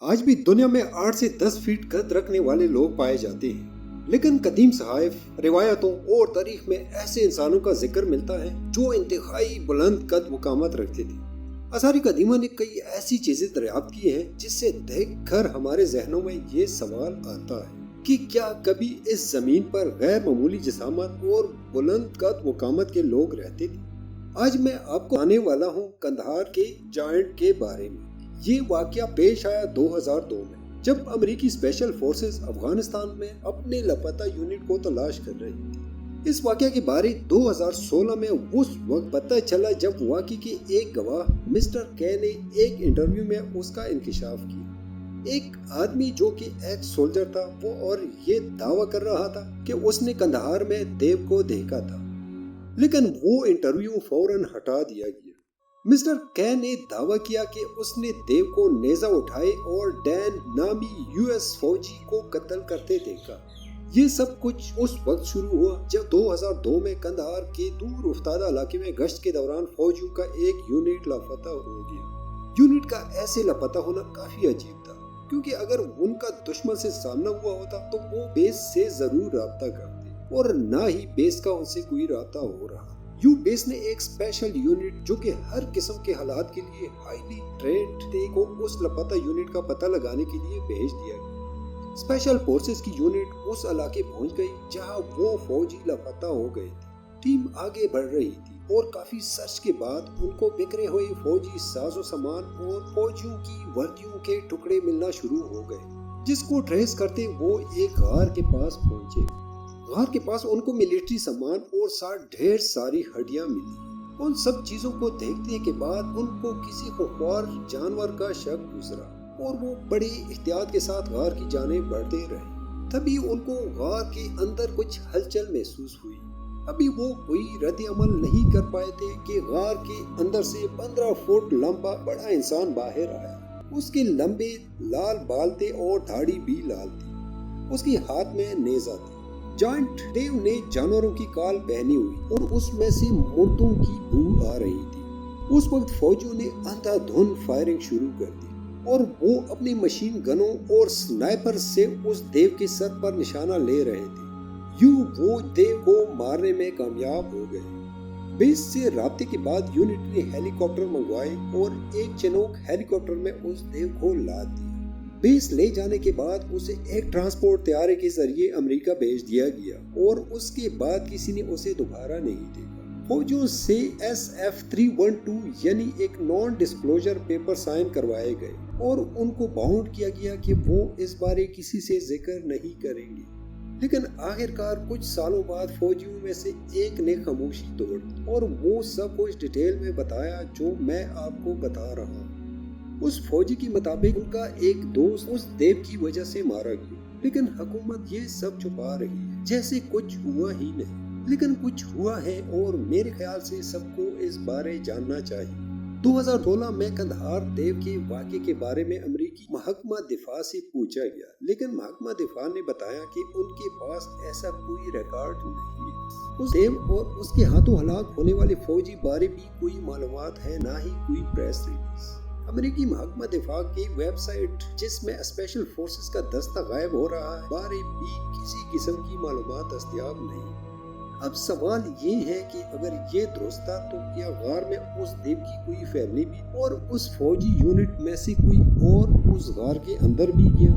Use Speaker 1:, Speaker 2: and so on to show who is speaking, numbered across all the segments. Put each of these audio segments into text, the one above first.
Speaker 1: आज भी दुनिया में 8 से 10 फीट कद रखने वाले लोग पाए जाते हैं, लेकिन कदीम सहाइफ, रिवायतों और तारीख में ऐसे इंसानों का जिक्र मिलता है जो इंतहाई बुलंद कद वकामत रखते थे। आसारी कदीमा ने कई ऐसी चीजें दरियाफ्त की हैं जिससे देखकर हमारे जहनों में ये सवाल आता है कि क्या कभी इस जमीन पर गैर मामूली जिसामत और बुलंद कद वकामत के लोग रहते थे। आज मैं आपको आने वाला हूँ कंधार के जायंट के बारे में। ये वाकया पेश आया 2002 में, जब अमेरिकी स्पेशल फोर्सेस अफगानिस्तान में अपने लापता यूनिट को तलाश कर रही थी। इस वाकया के बारे 2016 में उस वक्त पता चला जब वाकये के एक गवाह मिस्टर के ने एक इंटरव्यू में उसका इंकशाफ किया। एक आदमी जो कि एक्स सोल्जर था वो और ये दावा कर रहा था कि उसने कंधार में देव को देखा था, लेकिन वो इंटरव्यू फौरन हटा दिया गया। मिस्टर के ने दावा किया कि उसने देव को नेजा उठाए और डैन नामी यूएस फौजी को कत्ल करते देखा। ये सब कुछ उस वक्त शुरू हुआ जब 2002 में कंधार के दूर उफ्तादा इलाके में गश्त के दौरान फौजियों का एक यूनिट लापता हो गया। यूनिट का ऐसे लापता होना काफी अजीब था, क्योंकि अगर उनका दुश्मन से सामना हुआ होता तो वो बेस से जरूर राब्ता करते, और ना ही बेस का उनसे कोई राब्ता हो रहा। यू बेस ने एक स्पेशल यूनिट जो कि हर किस्म के हालात के लिए हाईली ट्रेंड थे को उस लापता यूनिट का पता लगाने के लिए भेज दिया गया। स्पेशल फोर्सेस की यूनिट उस इलाके पहुंच गई जहां वो फौजी लापता हो गए थे। टीम आगे बढ़ रही थी और काफी सर्च के बाद उनको बिखरे हुए फौजी साजो सामान और फौजियों की वर्दियों के टुकड़े मिलना शुरू हो गए, जिसको ट्रेस करते वो एक गार के पास पहुंचे। गार के पास उनको मिलिट्री सामान और साथ ढेर सारी हड्डियां मिली। उन सब चीजों को देखने के बाद उनको किसी खूंखार जानवर का शक गुजरा और वो बड़ी एहतियात के साथ गार की जाने बढ़ते रहे। तभी उनको गार के अंदर कुछ हलचल महसूस हुई। अभी वो कोई रद्द अमल नहीं कर पाए थे कि गार के अंदर से 15 फुट लंबा बड़ा इंसान बाहर आया। उसके लंबे लाल बाल थे और दाढ़ी भी लाल थी। उसके हाथ में नेजा था। जायंट देव ने जानवरों की काल पहनी हुई और उसमें से मुर्दों की बू आ रही थी। उस वक्त फौजियों ने अंधाधुंध फायरिंग शुरू कर दी और वो अपनी मशीन गनों और स्नाइपर से उस देव के सर पर निशाना ले रहे थे। यूं वो देव को मारने में कामयाब हो गए। बेस से राब्ते के बाद यूनिट ने हेलीकॉप्टर मंगवाए और एक चिनोक हेलीकॉप्टर में उस देव को लाद दिया। बेस ले जाने के बाद उसे एक ट्रांसपोर्ट तैयारे के जरिए अमेरिका भेज दिया गया और उसके बाद किसी ने उसे दोबारा नहीं देखा। फौजियों से SF-312 यानी एक नॉन डिस्क्लोजर पेपर साइन करवाए गए और उनको बाउंड किया गया कि वो इस बारे किसी से जिक्र नहीं करेंगे। लेकिन आखिरकार कुछ सालों बाद फौजियों में से एक ने खामोशी तोड़ और वो सब कुछ डिटेल में बताया जो मैं आपको बता रहा हूँ। उस फौजी के मुताबिक उनका एक दोस्त उस देव की वजह से मारा गया, लेकिन हुकूमत ये सब छुपा रही है जैसे कुछ हुआ ही नहीं। लेकिन कुछ हुआ है और मेरे ख्याल से सबको इस बारे जानना चाहिए। 2016 में कंधार देव के वाक़े के बारे में अमेरिकी महकमा दिफा से पूछा गया, लेकिन महकमा दिफा ने बताया कि उनके पास ऐसा कोई रिकॉर्ड नहीं है। उस देव और उसके हाथों हलाक होने वाले फौजी बारे भी कोई मालूमात है, ना ही कोई प्रेस रिलीज। अमेरिकी महकमा दिफा की वेबसाइट जिसमें स्पेशल फोर्सेस का दस्ता गायब हो रहा है बारे भी किसी किस्म की मालूमात दस्तयाब नहीं। अब सवाल ये है कि अगर ये दुरुस्त था तो क्या गार में उस देव की कोई फैमिली भी और उस फौजी यूनिट में से कोई और उस गार के अंदर भी गया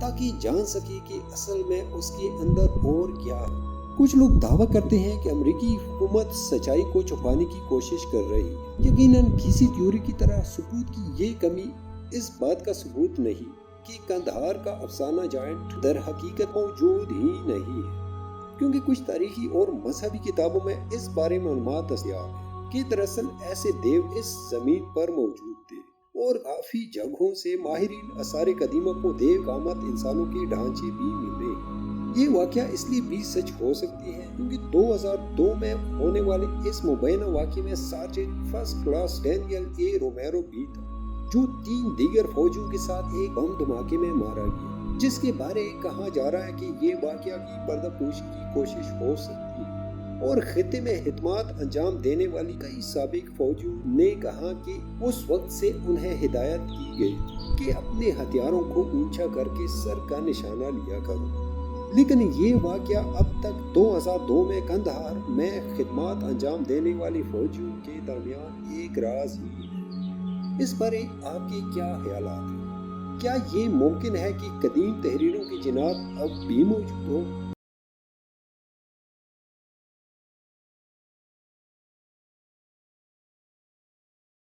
Speaker 1: ताकि जान सके कि असल में उसके अंदर और क्या है। कुछ लोग दावा करते हैं कि अमेरिकी हुकूमत सच्चाई को छुपाने की कोशिश कर रही है। यकीनन किसी थ्योरी की तरह सबूत की ये कमी इस बात का सबूत नहीं कि कंधार का अफसाना जायंट दर हकीकत मौजूद ही नहीं है, क्योंकि कुछ तारीखी और मजहबी किताबों में इस बारे में मालूमात दस्तयाब है कि दरअसल ऐसे देव इस जमीन पर मौजूद थे और काफी जगहों से माहिरीन आसार कदीमा को देव कामत इंसानों के ढांचे भी मिले। ये वाकया इसलिए भी सच हो सकती है क्योंकि 2002 में होने वाले इस मुबैना वाकये में सार्जेंट फर्स्ट क्लास डैनियल ए रोमेरो भी था, जो 3 दीगर फौजियों के साथ एक बम धमाके में मारा गया, जिसके बारे कहा जा रहा है कि ये वाकया की पर्दापोशी की कोशिश हो सकती है। اور خطے میں خدمات انجام دینے والی کئی سابق فوجیوں نے کہا کہ اس وقت سے انہیں ہدایت کی گئی کہ اپنے ہتھیاروں کو اونچا کر کے سر کا نشانہ لیا کرو، لیکن یہ واقعہ اب تک 2002 میں قندھار میں خدمات انجام دینے والی فوجیوں کے درمیان ایک راز ہی ہے۔ اس پر آپ کے کیا خیالات ہیں؟ کیا یہ ممکن ہے کہ قدیم تحریروں کی جنات اب بھی موجود ہو؟